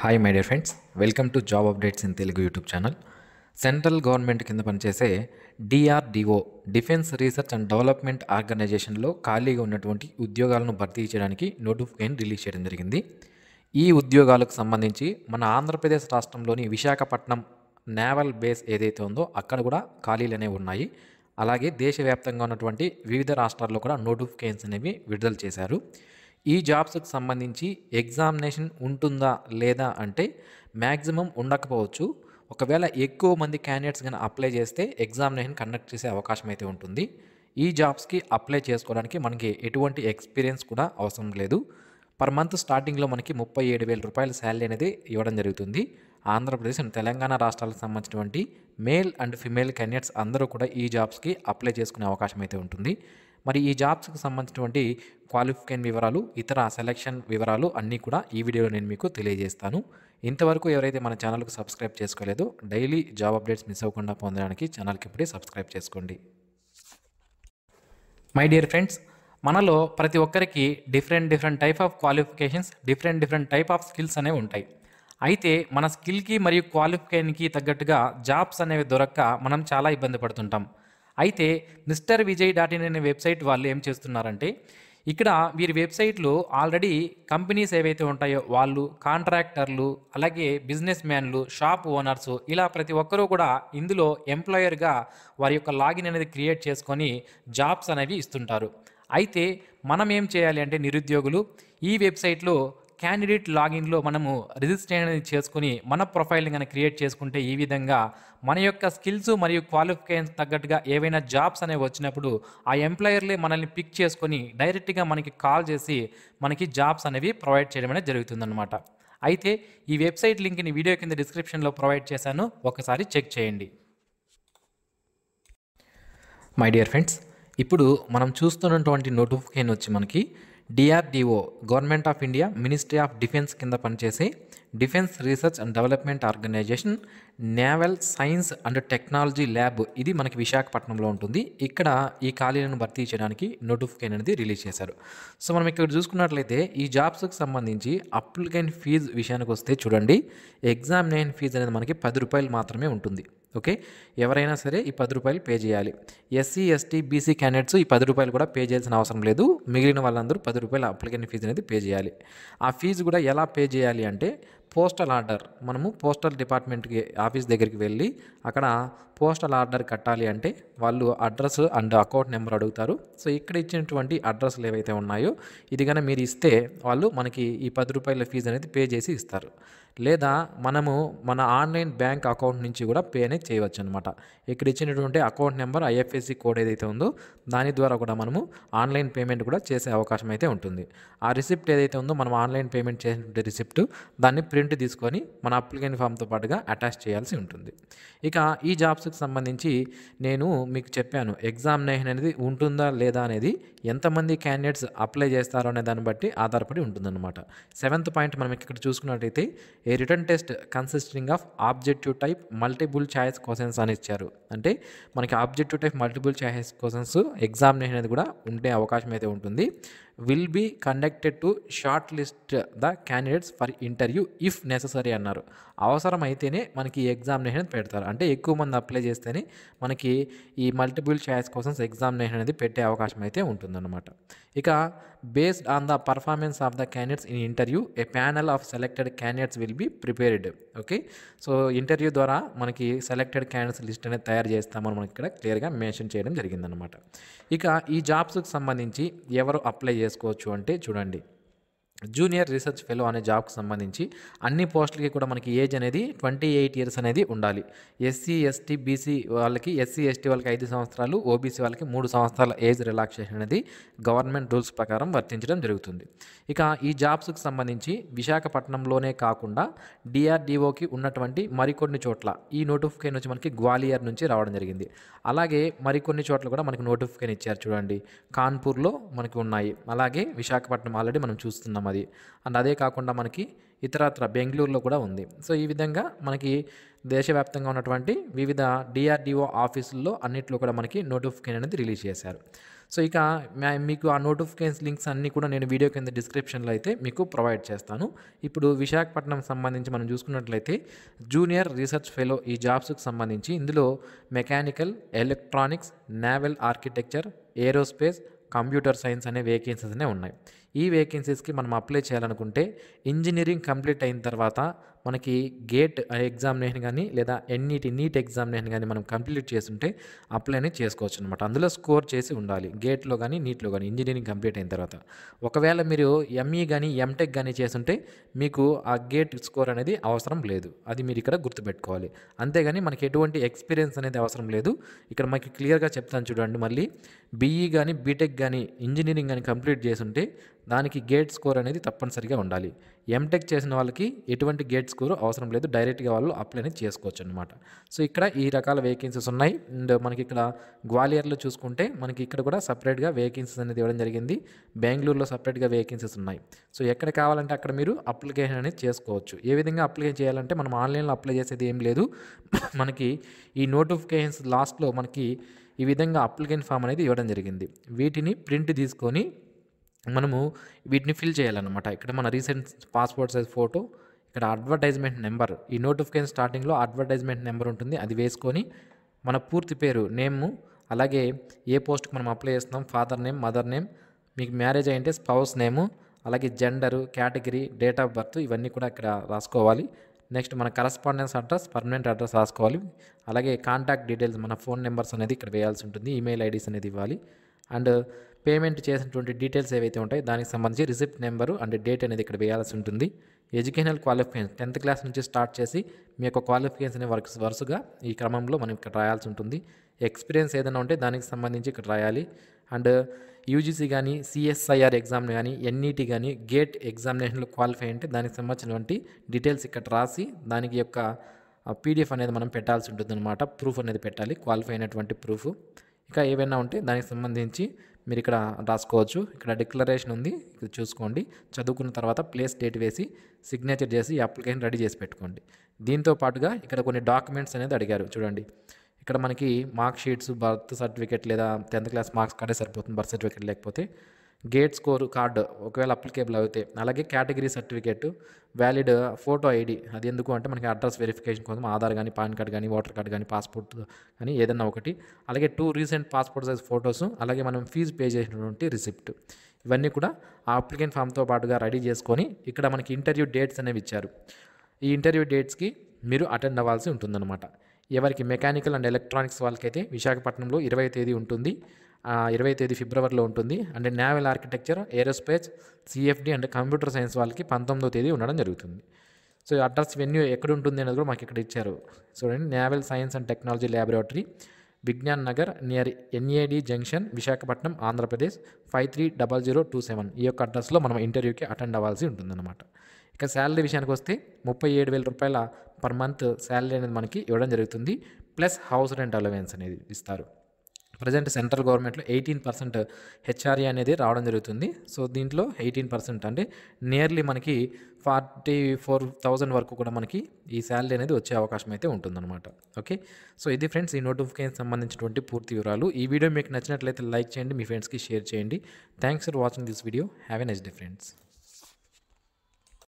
Hi my dear friends, welcome to job updates in Telugu YouTube channel. Central government కింద పనిచేసే DRDO defence research and development ఆర్గనైజేషన్లో ఖాళీగా ఉన్నటువంటి ఉద్యోగాలను భర్తీ చేయడానికి నోటిఫికేషన్ రిలీజ్ చేయడం జరిగింది. ఈ ఉద్యోగాలకు సంబంధించి మన ఆంధ్రప్రదేశ్ రాష్ట్రంలోని విశాఖపట్నం నేవల్ బేస్ ఏదైతే ఉందో అక్కడ కూడా ఖాళీలు అనేవి ఉన్నాయి. అలాగే దేశవ్యాప్తంగా ఉన్నటువంటి వివిధ రాష్ట్రాల్లో కూడా నోటిఫికేషన్స్ అనేవి విడుదల చేశారు. ఈ జాబ్స్కి సంబంధించి ఎగ్జామినేషన్ ఉంటుందా లేదా అంటే మ్యాక్సిమం ఉండకపోవచ్చు. ఒకవేళ ఎక్కువ మంది క్యాండిడేట్స్ కానీ అప్లై చేస్తే ఎగ్జామినేషన్ కండక్ట్ చేసే అవకాశం అయితే ఉంటుంది. ఈ జాబ్స్కి అప్లై చేసుకోవడానికి మనకి ఎటువంటి ఎక్స్పీరియన్స్ కూడా అవసరం లేదు. పర్ మంత్ స్టార్టింగ్లో మనకి 37,000 రూపాయల శాలరీ అనేది ఇవ్వడం జరుగుతుంది. ఆంధ్రప్రదేశ్ అండ్ తెలంగాణ రాష్ట్రాలకు సంబంధించినటువంటి మేల్ అండ్ ఫిమేల్ క్యాండిడేట్స్ అందరూ కూడా ఈ జాబ్స్కి అప్లై చేసుకునే అవకాశం అయితే ఉంటుంది. మరి ఈ జాబ్స్కి సంబంధించినటువంటి క్వాలిఫికేషన్ వివరాలు, ఇతర సెలక్షన్ వివరాలు అన్నీ కూడా ఈ వీడియోలో నేను మీకు తెలియజేస్తాను. ఇంతవరకు ఎవరైతే మన ఛానల్కు సబ్స్క్రైబ్ చేసుకోలేదో డైలీ జాబ్ అప్డేట్స్ మిస్ అవ్వకుండా పొందడానికి ఛానల్కి ఇప్పుడే సబ్స్క్రైబ్ చేసుకోండి. మై డియర్ ఫ్రెండ్స్, మనలో ప్రతి ఒక్కరికి different type of qualifications, different type of skills అనేవి ఉంటాయి. అయితే మన స్కిల్కి మరియు క్వాలిఫికేషన్కి తగ్గట్టుగా జాబ్స్ అనేవి దొరక్క మనం చాలా ఇబ్బంది పడుతుంటాం. అయితే మిస్టర్ విజయ్ .in అనే వెబ్సైట్ వాళ్ళు ఏం చేస్తున్నారంటే, ఇక్కడ వీరి వెబ్సైట్లో ఆల్రెడీ కంపెనీస్ ఏవైతే ఉంటాయో వాళ్ళు, కాంట్రాక్టర్లు, అలాగే బిజినెస్ మ్యాన్లు, షాప్ ఓనర్స్, ఇలా ప్రతి ఒక్కరూ కూడా ఇందులో ఎంప్లాయర్గా వారి యొక్క లాగిన్ అనేది క్రియేట్ చేసుకొని జాబ్స్ అనేవి ఇస్తుంటారు. అయితే మనం ఏం చేయాలి అంటే నిరుద్యోగులు ఈ వెబ్సైట్లో క్యాండిడేట్ లాగిన్లో మనము రిజిస్ట్రేషన్ అనేది చేసుకుని మన ప్రొఫైల్ని కనుక క్రియేట్ చేసుకుంటే ఈ విధంగా మన యొక్క స్కిల్స్ మరియు క్వాలిఫికేషన్స్ తగ్గట్టుగా ఏవైనా జాబ్స్ అనేవి వచ్చినప్పుడు ఆ ఎంప్లాయర్లే మనల్ని పిక్ చేసుకొని డైరెక్ట్గా మనకి కాల్ చేసి మనకి జాబ్స్ అనేవి ప్రొవైడ్ చేయడం అనేది జరుగుతుందన్నమాట. అయితే ఈ వెబ్సైట్ లింక్ని వీడియో కింద డిస్క్రిప్షన్లో ప్రొవైడ్ చేశాను, ఒకసారి చెక్ చేయండి. మై డియర్ ఫ్రెండ్స్, ఇప్పుడు మనం చూస్తున్నటువంటి నోటిఫికేషన్ వచ్చి మనకి DRDO government of India ministry of defence కింద పనిచేసే defence research and development organisation naval science and technology lab, ఇది మనకి విశాఖపట్నంలో ఉంటుంది. ఇక్కడ ఈ ఖాళీలను భర్తీ చేయడానికి నోటిఫికేషన్ అనేది రిలీజ్ చేశారు. సో మనం ఇక్కడ చూసుకున్నట్లయితే ఈ జాబ్స్కి సంబంధించి అప్లికెంట్ ఫీజు విషయానికి వస్తే చూడండి, ఎగ్జామినేషన్ ఫీజు అనేది మనకి 10 రూపాయలు మాత్రమే ఉంటుంది. ఓకే, ఎవరైనా సరే ఈ 10 రూపాయలు పే చేయాలి. ఎస్సీ, ఎస్టీ, బీసీ క్యాండిడేట్స్ ఈ 10 రూపాయలు కూడా పే చేయాల్సిన అవసరం లేదు. మిగిలిన వాళ్ళందరూ 10 రూపాయల అప్లికెంట్ ఫీజు అనేది పే చేయాలి. ఆ ఫీజు కూడా ఎలా పే చేయాలి అంటే పోస్టల్ ఆర్డర్, మనము పోస్టల్ డిపార్ట్మెంట్కి ఆఫీస్ దగ్గరికి వెళ్ళి అక్కడ పోస్టల్ ఆర్డర్ కట్టాలి అంటే వాళ్ళు అడ్రస్ అండ్ అకౌంట్ నెంబర్ అడుగుతారు. సో ఇక్కడ ఇచ్చినటువంటి అడ్రస్లు ఏవైతే ఉన్నాయో ఇది కనుక మీరు ఇస్తే వాళ్ళు మనకి ఈ 10 రూపాయల ఫీజు అనేది పే చేసి ఇస్తారు. లేదా మనము మన ఆన్లైన్ బ్యాంక్ అకౌంట్ నుంచి కూడా పే అనేది చేయవచ్చు అనమాట. ఇక్కడ ఇచ్చినటువంటి అకౌంట్ నెంబర్, ఐఎఫ్ఎస్సి కోడ్ ఏదైతే ఉందో దాని ద్వారా కూడా మనము ఆన్లైన్ పేమెంట్ కూడా చేసే అవకాశం అయితే ఉంటుంది. ఆ రిసిప్ట్ ఏదైతే ఉందో మనం ఆన్లైన్ పేమెంట్ చేసిన రిసిప్ట్ దాన్ని ప్రింట్ తీసుకొని మన అప్లికేషన్ ఫామ్తో పాటుగా అటాచ్ చేయాల్సి ఉంటుంది. ఇక ఈ జాబ్స్కి సంబంధించి నేను మీకు చెప్పాను, ఎగ్జామినేషన్ అనేది ఉంటుందా లేదా అనేది ఎంతమంది క్యాండిడేట్స్ అప్లై చేస్తారో అనే దాన్ని బట్టి ఆధారపడి ఉంటుందన్నమాట. 7th పాయింట్ మనం ఇక్కడ చూసుకున్నట్టయితే a written test consisting of objective type multiple choice questions అని ఇచ్చారు. అంటే మనకి objective type multiple choice questions examination అనేది కూడా ఉండే అవకాశం అయితే ఉంటుంది. Will be conducted to shortlist the candidates for interview if necessary అన్నారు. అవసరమైతేనే మనకి ఈ ఎగ్జామినేషన్ పెడతారు. అంటే ఎక్కువ మంది అప్లై చేస్తేనే మనకి ఈ మల్టిపుల్ చాయిస్ క్వశ్చన్స్ ఎగ్జామినేషన్ అనేది పెట్టే అవకాశం అయితే ఉంటుందన్నమాట. ఇక based on the performance of the candidates in interview a panel of selected candidates will be prepared. Okay, so interview ద్వారా మనకి సెలెక్టెడ్ క్యాండిడేట్స్ లిస్ట్ అనేది తయారు చేస్తామని మనకి ఇక్కడ క్లియర్గా మెన్షన్ చేయడం జరిగిందనమాట. ఇక ఈ జాబ్స్కి సంబంధించి ఎవరు అప్లై చేసుకోవచ్చు అంటే చూడండి, జూనియర్ రీసెర్చ్ ఫెలో అనే జాబ్కి సంబంధించి అన్ని పోస్టులకి కూడా మనకి ఏజ్ అనేది 28 ఇయర్స్ అనేది ఉండాలి. ఎస్సీ, ఎస్టీ, బీసీ వాళ్ళకి, ఎస్సీ, ఎస్టీ వాళ్ళకి 5 సంవత్సరాలు, ఓబీసీ వాళ్ళకి 3 సంవత్సరాల ఏజ్ రిలాక్సేషన్ అనేది గవర్నమెంట్ రూల్స్ ప్రకారం వర్తించడం జరుగుతుంది. ఇక ఈ జాబ్స్కి సంబంధించి విశాఖపట్నంలోనే కాకుండా డిఆర్డిఓకి ఉన్నటువంటి మరికొన్ని చోట్ల ఈ నోటిఫికేషన్ వచ్చి మనకి గ్వాలియర్ నుంచి రావడం జరిగింది. అలాగే మరికొన్ని చోట్ల కూడా మనకి నోటిఫికేషన్ ఇచ్చారు చూడండి, కాన్పూర్లో మనకి ఉన్నాయి. అలాగే విశాఖపట్నం ఆల్రెడీ మనం చూస్తున్నాం. అది అది. అండ్ అదే కాకుండా మనకి ఇతరత్ర బెంగళూరులో కూడా ఉంది. సో ఈ విధంగా మనకి దేశవ్యాప్తంగా ఉన్నటువంటి వివిధ DRDO ఆఫీసుల్లో అన్నిట్లో కూడా మనకి నోటిఫికేషన్ అనేది రిలీజ్ చేశారు. సో ఇక మీకు ఆ నోటిఫికేషన్స్ లింక్స్ అన్నీ కూడా నేను వీడియో కింద డిస్క్రిప్షన్లో అయితే మీకు ప్రొవైడ్ చేస్తాను. ఇప్పుడు విశాఖపట్నం సంబంధించి మనం చూసుకున్నట్లయితే జూనియర్ రీసెర్చ్ ఫెలో ఈ జాబ్స్కి సంబంధించి ఇందులో mechanical, electronics, naval architecture, aerospace, computer science అనే వేకెన్సీస్ అనే ఉన్నాయి. ఈ వేకెన్సీస్కి మనం అప్లై చేయాలనుకుంటే ఇంజనీరింగ్ కంప్లీట్ అయిన తర్వాత మనకి గేట్ ఎగ్జామినేషన్ కానీ లేదా నీట్ ఎగ్జామినేషన్ కానీ మనం కంప్లీట్ చేస్తుంటే అప్లై అనేది చేసుకోవచ్చు అనమాట. అందులో స్కోర్ చేసి ఉండాలి గేట్లో కానీ నీట్లో కానీ ఇంజనీరింగ్ కంప్లీట్ అయిన తర్వాత. ఒకవేళ మీరు ME కానీ ఎంటెక్ కానీ చేస్తుంటే మీకు ఆ గేట్ స్కోర్ అనేది అవసరం లేదు. అది మీరు ఇక్కడ గుర్తుపెట్టుకోవాలి. అంతేగాని మనకి ఎటువంటి ఎక్స్పీరియన్స్ అనేది అవసరం లేదు. ఇక్కడ మనకి క్లియర్గా చెప్తాను చూడండి. మళ్ళీ BE కానీ బీటెక్ కానీ ఇంజనీరింగ్ కానీ కంప్లీట్ చేస్తుంటే దానికి గేట్ స్కోర్ అనేది తప్పనిసరిగా ఉండాలి. ఎంటెక్ చేసిన వాళ్ళకి ఎటువంటి గేట్ స్కోర్ అవసరం లేదు. డైరెక్ట్గా వాళ్ళు అప్లై అనేది చేసుకోవచ్చు అనమాట. సో ఇక్కడ ఈ రకాల వేకెన్సీస్ ఉన్నాయి. అండ్ మనకి ఇక్కడ గ్వాలియర్లో చూసుకుంటే మనకి ఇక్కడ కూడా సపరేట్గా వేకెన్సీస్ అనేది ఇవ్వడం జరిగింది. బెంగళూరులో సపరేట్గా వేకెన్సీస్ ఉన్నాయి. సో ఎక్కడ కావాలంటే అక్కడ మీరు అప్లికేషన్ అనేది చేసుకోవచ్చు. ఏ విధంగా అప్లై చేయాలంటే మనం ఆన్లైన్లో అప్లై చేసేది ఏం లేదు. మనకి ఈ నోటిఫికేషన్స్ లాస్ట్లో మనకి ఈ విధంగా అప్లికేషన్ ఫామ్ అనేది ఇవ్వడం జరిగింది. వీటిని ప్రింట్ తీసుకొని మనము వీటిని ఫిల్ చేయాలన్నమాట. ఇక్కడ మన రీసెంట్ పాస్పోర్ట్ సైజ్ ఫోటో, ఇక్కడ అడ్వర్టైజ్మెంట్ నెంబర్, ఈ నోటిఫికేషన్ స్టార్టింగ్లో అడ్వర్టైజ్మెంట్ నెంబర్ ఉంటుంది, అది వేసుకొని మన పూర్తి పేరు, నేము, అలాగే ఏ పోస్ట్కి మనం అప్లై చేస్తున్నాం, ఫాదర్ నేమ్, మదర్ నేమ్, మీకు మ్యారేజ్ అయింటే స్పౌస్ నేము, అలాగే gender, category, date of birth ఇవన్నీ కూడా ఇక్కడ రాసుకోవాలి. నెక్స్ట్ మన కరస్పాండెన్స్ అడ్రస్, పర్మనెంట్ అడ్రస్ రాసుకోవాలి. అలాగే కాంటాక్ట్ డీటెయిల్స్, మన ఫోన్ నెంబర్స్ అనేది ఇక్కడ వేయాల్సి ఉంటుంది. ఈమెయిల్ ఐడీస్ అనేది ఇవ్వాలి. అండ్ పేమెంట్ చేసినటువంటి డీటెయిల్స్ ఏవైతే ఉంటాయో దానికి సంబంధించి రిసిప్ట్ నెంబరు అండ్ డేట్ అనేది ఇక్కడ వేయాల్సి ఉంటుంది. ఎడ్యుకేషనల్ క్వాలిఫికేషన్ 10th క్లాస్ నుంచి స్టార్ట్ చేసి మీ యొక్క క్వాలిఫికేషన్ అనే వరుసగా ఈ క్రమంలో మనం ఇక్కడ రాయాల్సి ఉంటుంది. ఎక్స్పీరియన్స్ ఏదైనా ఉంటే దానికి సంబంధించి ఇక్కడ రాయాలి. అండ్ UGC కానీ CSIR ఎగ్జామ్ కానీ NET కానీ గేట్ ఎగ్జామినేషన్లో క్వాలిఫై అంటే దానికి సంబంధించినటువంటి డీటెయిల్స్ ఇక్కడ రాసి దానికి యొక్క PDF అనేది మనం పెట్టాల్సి ఉంటుంది అనమాట. ప్రూఫ్ అనేది పెట్టాలి, క్వాలిఫై అయినటువంటి ప్రూఫ్. ఇంకా ఏవైనా ఉంటే దానికి సంబంధించి మీరు ఇక్కడ రాసుకోవచ్చు. ఇక్కడ డిక్లరేషన్ ఉంది, ఇక్కడ చూసుకోండి. చదువుకున్న తర్వాత ప్లేస్ డేట్ వేసి సిగ్నేచర్ చేసి ఈ అప్లికేషన్ రెడీ చేసి పెట్టుకోండి. దీంతో పాటుగా ఇక్కడ కొన్ని డాక్యుమెంట్స్ అనేది అడిగారు చూడండి. ఇక్కడ మనకి మార్క్ షీట్స్, బర్త్ సర్టిఫికేట్ లేదా 10th క్లాస్ మార్క్స్ కార్డే సరిపోతుంది, బర్త్ సర్టిఫికేట్ లేకపోతే. గేట్ స్కోర్ కార్డు ఒకవేళ అప్లికేబుల్ అయితే, అలాగే category certificate, valid photo ID. అది ఎందుకు అంటే మనకి అడ్రస్ వెరిఫికేషన్ కోసం ఆధార్ కానీ, పాన్ కార్డ్ కానీ, ఓటర్ కార్డ్ కానీ, పాస్పోర్ట్ కానీ ఏదన్నా ఒకటి. అలాగే 2 రీసెంట్ పాస్పోర్ట్ సైజ్ ఫొటోస్, అలాగే మనం ఫీజు పే చేసినటువంటి రిసిప్ట్. ఇవన్నీ కూడా ఆ అప్లికేషన్ ఫామ్తో పాటుగా రెడీ చేసుకొని ఇక్కడ మనకి ఇంటర్వ్యూ డేట్స్ అనేవి ఇచ్చారు. ఈ ఇంటర్వ్యూ డేట్స్కి మీరు అటెండ్ అవ్వాల్సి ఉంటుందన్నమాట. ఎవరికి మెకానికల్ అండ్ ఎలక్ట్రానిక్స్ వాళ్ళకైతే విశాఖపట్నంలో 20వ తేదీ ఉంటుంది, 20వ తేదీ ఫిబ్రవరిలో ఉంటుంది. And naval architecture, aerospace, CFD and computer science వాళ్ళకి 19వ తేదీ ఉండడం జరుగుతుంది. సో అడ్రస్ వెన్యూ ఎక్కడ ఉంటుంది అనేది కూడా మాకు ఇక్కడ ఇచ్చారు చూడండి. Naval science and technology laboratory, Vigyan Nagar near NAD junction, Visakhapatnam, Andhra Pradesh 530027. ఈ యొక్క అడ్రస్లో మనం ఇంటర్వ్యూకి అటెండ్ అవ్వాల్సి ఉంటుందన్నమాట. ఇక శాలరీ విషయానికి వస్తే 37,000 రూపాయల పర్ మంత్ శాలరీ అనేది మనకి ఇవ్వడం జరుగుతుంది. ప్లస్ హౌస్ రెంట్ అలవెన్స్ అనేది ఇస్తారు. ప్రజెంట్ సెంట్రల్ గవర్నమెంట్లో 18% HRA అనేది రావడం జరుగుతుంది. సో దీంట్లో 18% అంటే నియర్లీ మనకి 44,000 వరకు కూడా మనకి ఈ శాలరీ అనేది వచ్చే అవకాశం అయితే ఉంటుందన్నమాట. ఓకే, సో ఇది ఫ్రెండ్స్ ఈ నోటిఫికేషన్ సంబంధించినటువంటి పూర్తి వివరాలు. ఈ వీడియో మీకు నచ్చినట్లయితే లైక్ చేయండి, మీ ఫ్రెండ్స్కి షేర్ చేయండి. Thanks for watching this video. Have a nice day friends.